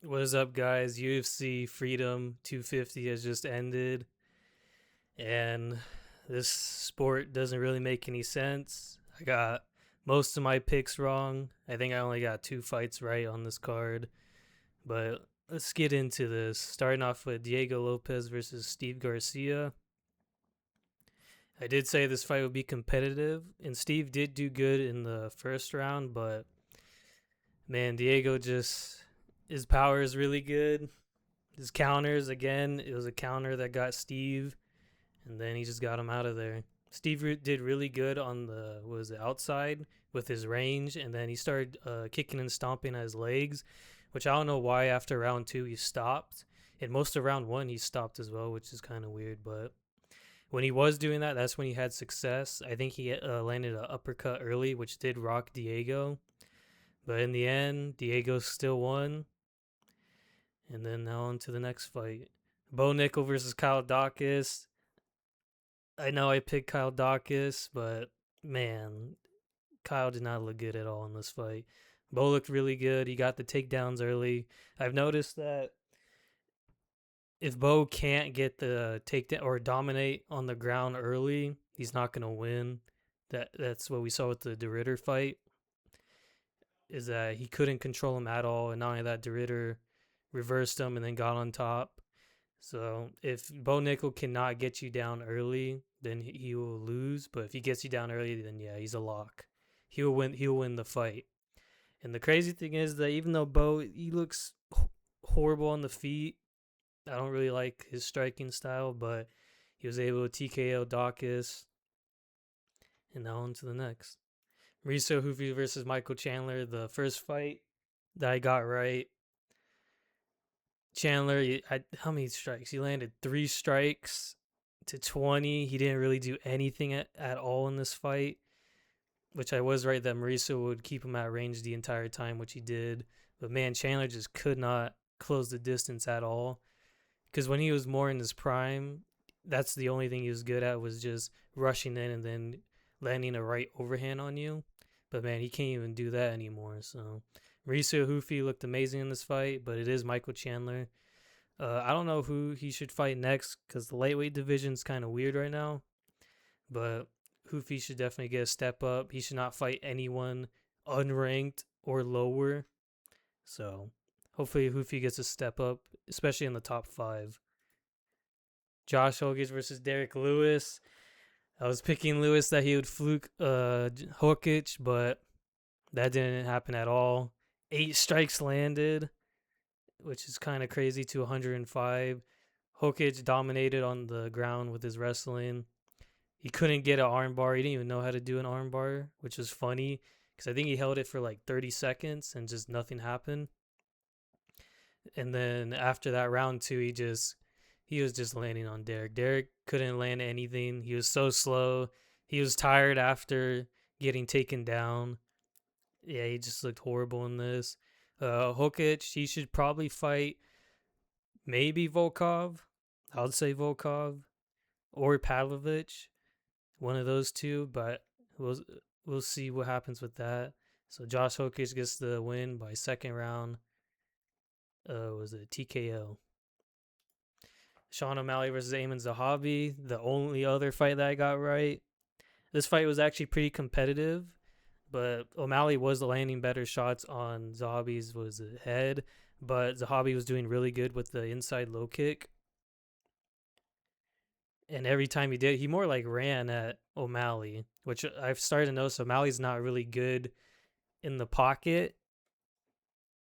What is up, guys? UFC Freedom 250 has just ended, and this sport doesn't really make any sense. I got most of my picks wrong. I think I only got two fights right on this card, but let's get into this. Starting off with Diego Lopez versus Steve Garcia. I did say this fight would be competitive, and Steve did do good in the first round, but man, Diego just his power is really good. His counters again, it was a counter that got Steve, and then he just got him out of there. Steve did really good on the what was it outside with his range, and then he started kicking and stomping at his legs, which I don't know why after round two he stopped. And most of round one he stopped as well, which is kind of weird. But when he was doing that, that's when he had success. I think he landed an uppercut early, which did rock Diego. But in the end, Diego still won. And then now on to the next fight. Bo Nickel versus Kyle Dawkins. I know I picked Kyle Dawkins, but man, Kyle did not look good at all in this fight. Bo looked really good. He got the takedowns early. I've noticed that if Bo can't get the takedown or dominate on the ground early, he's not gonna win. That's what we saw with the DeRitter fight. Is that he couldn't control him at all, and not only that, DeRitter reversed him and then got on top. So if Bo Nickel cannot get you down early, then he will lose. But if he gets you down early, then yeah, he's a lock. He'll win. He'll win the fight. And the crazy thing is that even though Bo he looks horrible on the feet, I don't really like his striking style, but he was able to TKO Dawkins. And now on to the next. Riso Hoofy versus Michael Chandler. The first fight that I got right. Chandler, how many strikes? He landed 3 strikes to 20. He didn't really do anything at all in this fight, which I was right that Marisa would keep him at range the entire time, which he did. But man, Chandler just could not close the distance at all. Because when he was more in his prime, that's the only thing he was good at was just rushing in and then landing a right overhand on you. But man, he can't even do that anymore. So Mauricio Hoofy looked amazing in this fight, but it is Michael Chandler. I don't know who he should fight next because the lightweight division's kind of weird right now. But Hoofy should definitely get a step up. He should not fight anyone unranked or lower. So hopefully Hoofy gets a step up, especially in the top five. Josh Hogan versus Derek Lewis. I was picking Lewis that he would fluke Hokic, but that didn't happen at all. 8 strikes landed, which is kind of crazy to 105. Hokic dominated on the ground with his wrestling. He couldn't get an armbar. He didn't even know how to do an armbar, which was funny because I think he held it for like 30 seconds and just nothing happened. And then after that round two, he was just landing on Derek. Derek couldn't land anything. He was so slow. He was tired after getting taken down. Yeah, he just looked horrible in this. Hokic, he should probably fight maybe Volkov. I would say Volkov or Pavlovich, one of those two. But we'll see what happens with that. So Josh Hokic gets the win by second round. Was it TKO? Sean O'Malley versus Eamon Zahabi, the only other fight that I got right. This fight was actually pretty competitive, but O'Malley was landing better shots on Zahabi's was head, but Zahabi was doing really good with the inside low kick. And every time he did, he more like ran at O'Malley, which I've started to notice O'Malley's not really good in the pocket,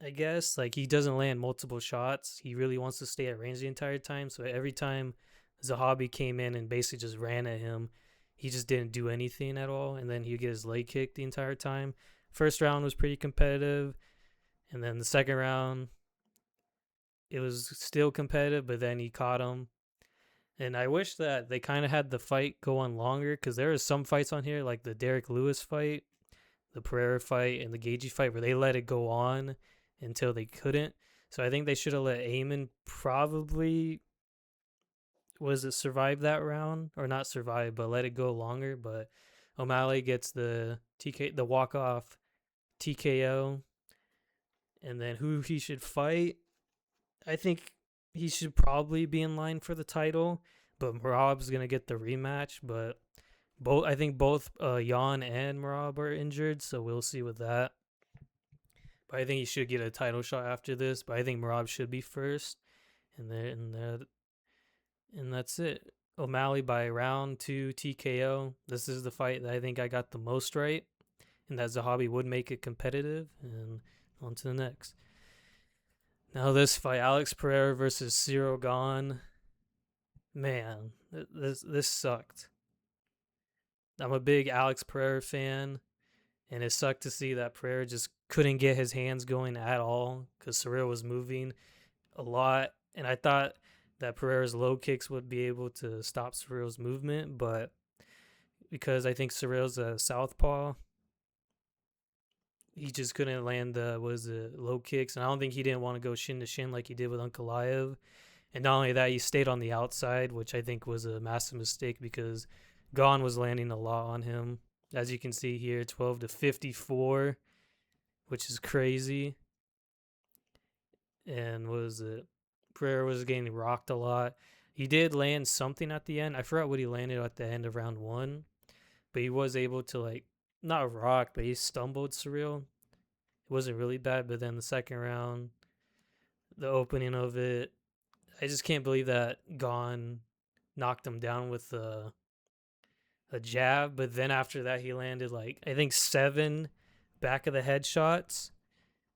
I guess. Like he doesn't land multiple shots. He really wants to stay at range the entire time. So every time Zahabi came in and basically just ran at him, he just didn't do anything at all. And then he'd get his leg kicked the entire time. First round was pretty competitive. And then the second round, it was still competitive, but then he caught him. And I wish that they kind of had the fight go on longer because there are some fights on here, like the Derek Lewis fight, the Pereira fight, and the Gagey fight, where they let it go on until they couldn't. So I think they should have let Eamon probably survive that round or not survive, but let it go longer. But O'Malley gets the walk off TKO, and then who he should fight. I think he should probably be in line for the title, but Merab's gonna get the rematch. But I think both Jan and Merab are injured, so we'll see with that. But I think he should get a title shot after this. But I think Merab should be first, and and that's it. O'Malley by round 2 TKO. This is the fight that I think I got the most right, and that Zahabi would make it competitive. And on to the next. Now this fight, Alex Pereira versus Cyril Gahn. Man, this sucked. I'm a big Alex Pereira fan, and it sucked to see that Pereira just couldn't get his hands going at all because Cyril was moving a lot, and I thought that Pereira's low kicks would be able to stop Cyril's movement, but because I think Cyril's a southpaw, he just couldn't land the low kicks, and I don't think he didn't want to go shin to shin like he did with Ankalaev. And not only that, he stayed on the outside, which I think was a massive mistake because Gahn was landing a lot on him. As you can see here, 12-54, which is crazy. And was it? Pereira was getting rocked a lot. He did land something at the end. I forgot what he landed at the end of round 1, but he was able to not rock, but he stumbled Cyril. It wasn't really bad, but then the second round, the opening of it, I just can't believe that Gahn knocked him down with a jab. But then after that, he landed I think 7 back of the head shots,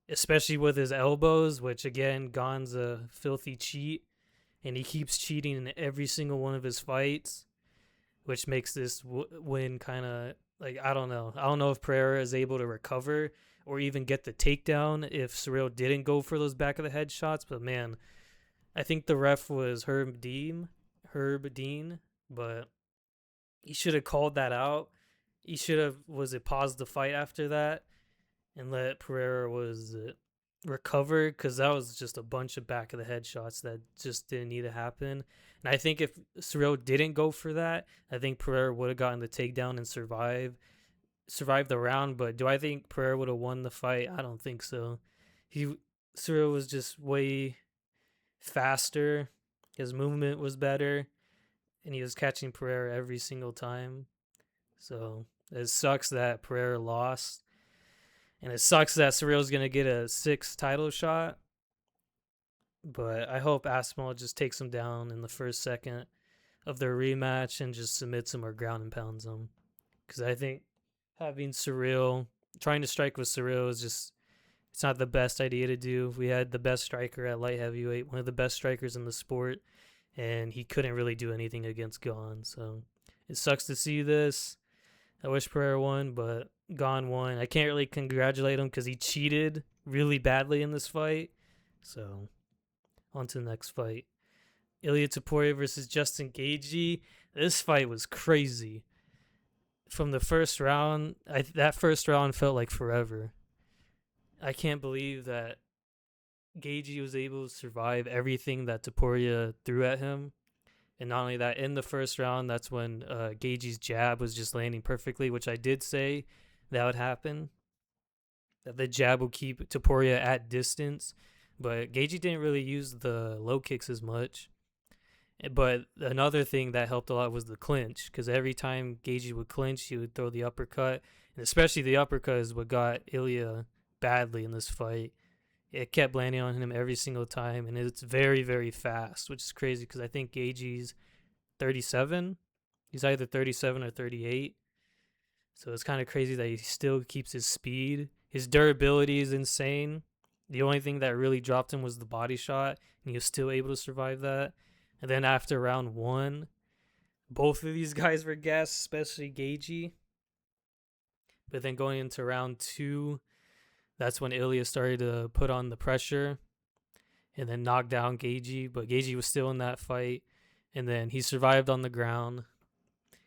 especially with his elbows, which again, Gahn's a filthy cheat, and he keeps cheating in every single one of his fights, which makes this win kind of I don't know. I don't know if Pereira is able to recover or even get the takedown if Cyril didn't go for those back of the head shots. But man, I think the ref was Herb Dean, but he should have called that out. He should have paused the fight after that and let Pereira recover, because that was just a bunch of back of the head shots that just didn't need to happen. And I think if Cyril didn't go for that, I think Pereira would have gotten the takedown and survived the round. But do I think Pereira would have won the fight? I don't think so. Cyril was just way faster. His movement was better, and he was catching Pereira every single time. So it sucks that Pereira lost, and it sucks that Cyril's going to get a 6th title shot. But I hope Aspinall just takes him down in the first second of their rematch and just submits him or ground and pounds him. Because I think having trying to strike with Cyril is just, it's not the best idea to do. We had the best striker at light heavyweight, one of the best strikers in the sport, and he couldn't really do anything against Gahn. So it sucks to see this. I wish Pereira won, but Gahn won. I can't really congratulate him because he cheated really badly in this fight. So on to the next fight. Ilia Topuria versus Justin Gaethje. This fight was crazy. From the first round, that first round felt like forever. I can't believe that Gaethje was able to survive everything that Topuria threw at him. And not only that, in the first round, that's when Gaethje's jab was just landing perfectly, which I did say that would happen. That the jab will keep Topuria at distance. But Gaethje didn't really use the low kicks as much. But another thing that helped a lot was the clinch, because every time Gaethje would clinch, he would throw the uppercut. And especially the uppercut is what got Ilia badly in this fight. It kept landing on him every single time, and it's very, very fast, which is crazy because I think Gaethje's 37. He's either 37 or 38. So it's kind of crazy that he still keeps his speed. His durability is insane. The only thing that really dropped him was the body shot, and he was still able to survive that. And then after round 1, both of these guys were gassed, especially Gaethje. But then going into round 2, that's when Ilia started to put on the pressure and then knock down Gaethje. But Gaethje was still in that fight, and then he survived on the ground.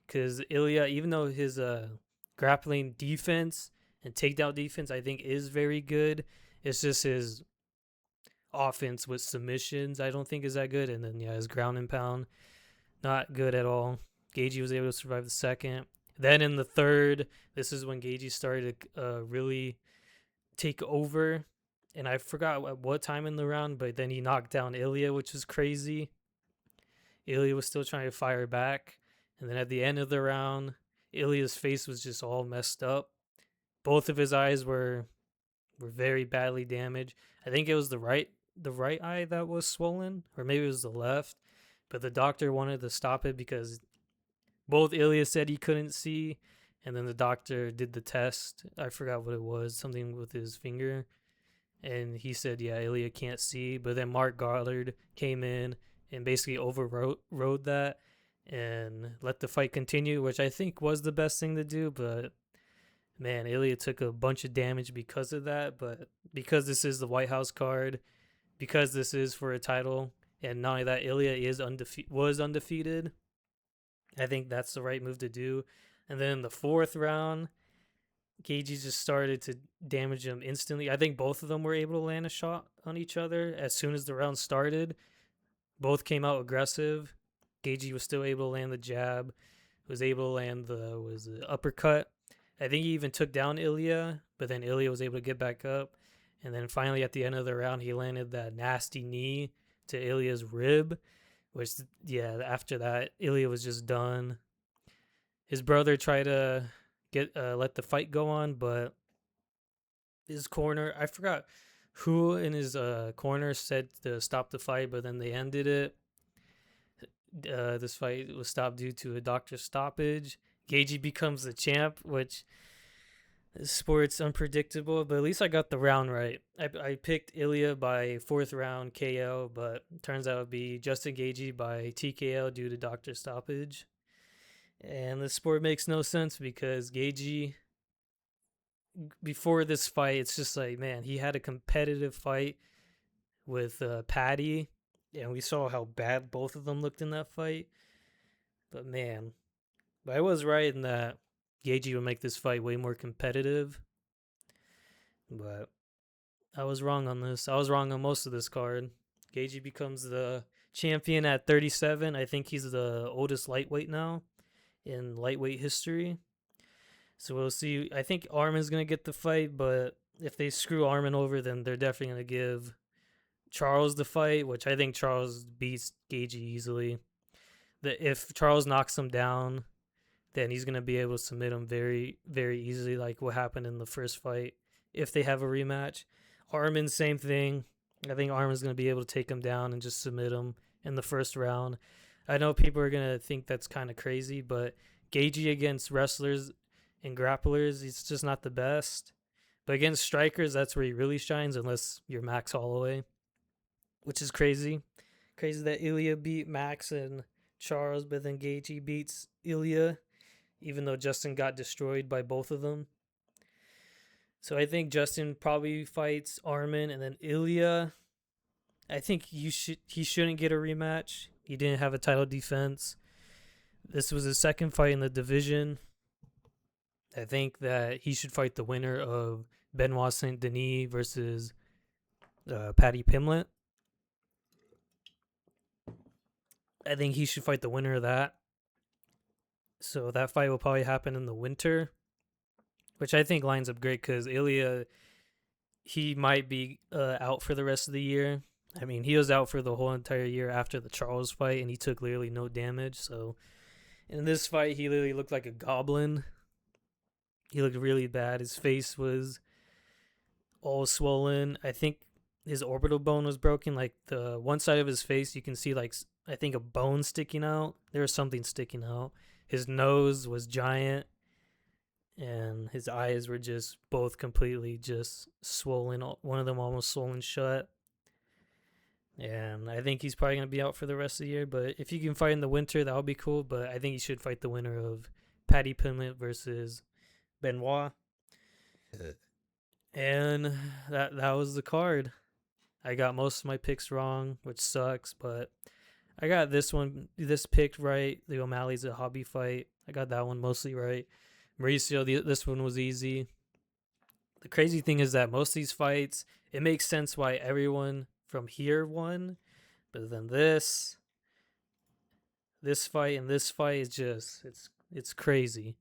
Because Ilia, even though his grappling defense and takedown defense, I think, is very good, it's just his offense with submissions I don't think is that good. And then, his ground and pound, not good at all. Gaethje was able to survive the second. Then in the third, this is when Gaethje started to really take over, and I forgot at what time in the round, but then he knocked down Ilya, which was crazy. Ilya was still trying to fire back, and then at the end of the round, Ilya's face was just all messed up. Both of his eyes were very badly damaged. I think it was the right eye that was swollen, or maybe it was the left. But the doctor wanted to stop it because both Ilya said he couldn't see, and then the doctor did the test. I forgot what it was, something with his finger, and he said, "Yeah, Ilya can't see." But then Mark Goddard came in and basically overrode that and let the fight continue, which I think was the best thing to do. But man, Ilya took a bunch of damage because of that. But because this is the White House card, because this is for a title, and not only that, Ilya was undefeated. I think that's the right move to do. And then in the fourth round, Gagey just started to damage him instantly. I think both of them were able to land a shot on each other as soon as the round started. Both came out aggressive. Gagey was still able to land the jab, was able to land the uppercut. I think he even took down Ilya, but then Ilya was able to get back up. And then finally at the end of the round, he landed that nasty knee to Ilya's rib, which, yeah, after that, Ilya was just done. His brother tried to let the fight go on, but his corner, I forgot who in his corner said to stop the fight, but then they ended it. This fight was stopped due to a doctor's stoppage. Gagey becomes the champ, which sport's unpredictable, but at least I got the round right. I picked Ilya by fourth round KO, but turns out it'd be Justin Gagey by TKO due to doctor stoppage. And the sport makes no sense because Gagey, before this fight, it's just like, man, he had a competitive fight with Patty, and we saw how bad both of them looked in that fight. But man, I was right in that Gagey would make this fight way more competitive. But I was wrong on this. I was wrong on most of this card. Gagey becomes the champion at 37. I think he's the oldest lightweight now in lightweight history. So we'll see. I think Armin's going to get the fight, but if they screw Armin over, then they're definitely going to give Charles the fight, which I think Charles beats Gagey easily. If Charles knocks him down, then he's going to be able to submit him very, very easily, like what happened in the first fight, if they have a rematch. Armin, same thing. I think Armin's going to be able to take him down and just submit him in the first round. I know people are going to think that's kind of crazy, but Gagey against wrestlers and grapplers, he's just not the best. But against strikers, that's where he really shines, unless you're Max Holloway, which is crazy. Crazy that Ilya beat Max and Charles, but then Gagey beats Ilya, even though Justin got destroyed by both of them. So I think Justin probably fights Armin, and then Ilya, I think he shouldn't get a rematch. He didn't have a title defense. This was his second fight in the division. I think that he should fight the winner of Benoit Saint Denis versus Paddy Pimblett. I think he should fight the winner of that. So that fight will probably happen in the winter, which I think lines up great because Ilya, he might be out for the rest of the year. I mean, he was out for the whole entire year after the Charles fight, and he took literally no damage. So in this fight, he literally looked like a goblin. He looked really bad. His face was all swollen. I think his orbital bone was broken. Like the one side of his face, you can see like I think a bone sticking out. There was something sticking out. His nose was giant, and his eyes were just both completely just swollen. One of them almost swollen shut. And I think he's probably going to be out for the rest of the year. But if you can fight in the winter, that would be cool. But I think he should fight the winner of Paddy Pimblett versus Benoit. And that was the card. I got most of my picks wrong, which sucks. But I got this pick right. The O'Malley's a hobby fight. I got that one mostly right. Mauricio, this one was easy. The crazy thing is that most of these fights, it makes sense why everyone from here won, but then this fight and this fight is just it's crazy.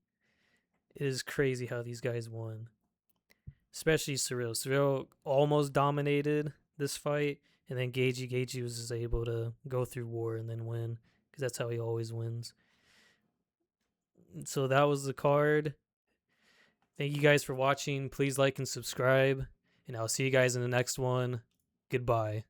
It is crazy how these guys won. especially Cyril. Cyril almost dominated this fight, and then Gaethje was just able to go through war and then win, because that's how he always wins. So that was the card. Thank you guys for watching. Please like and subscribe, and I'll see you guys in the next one. Goodbye.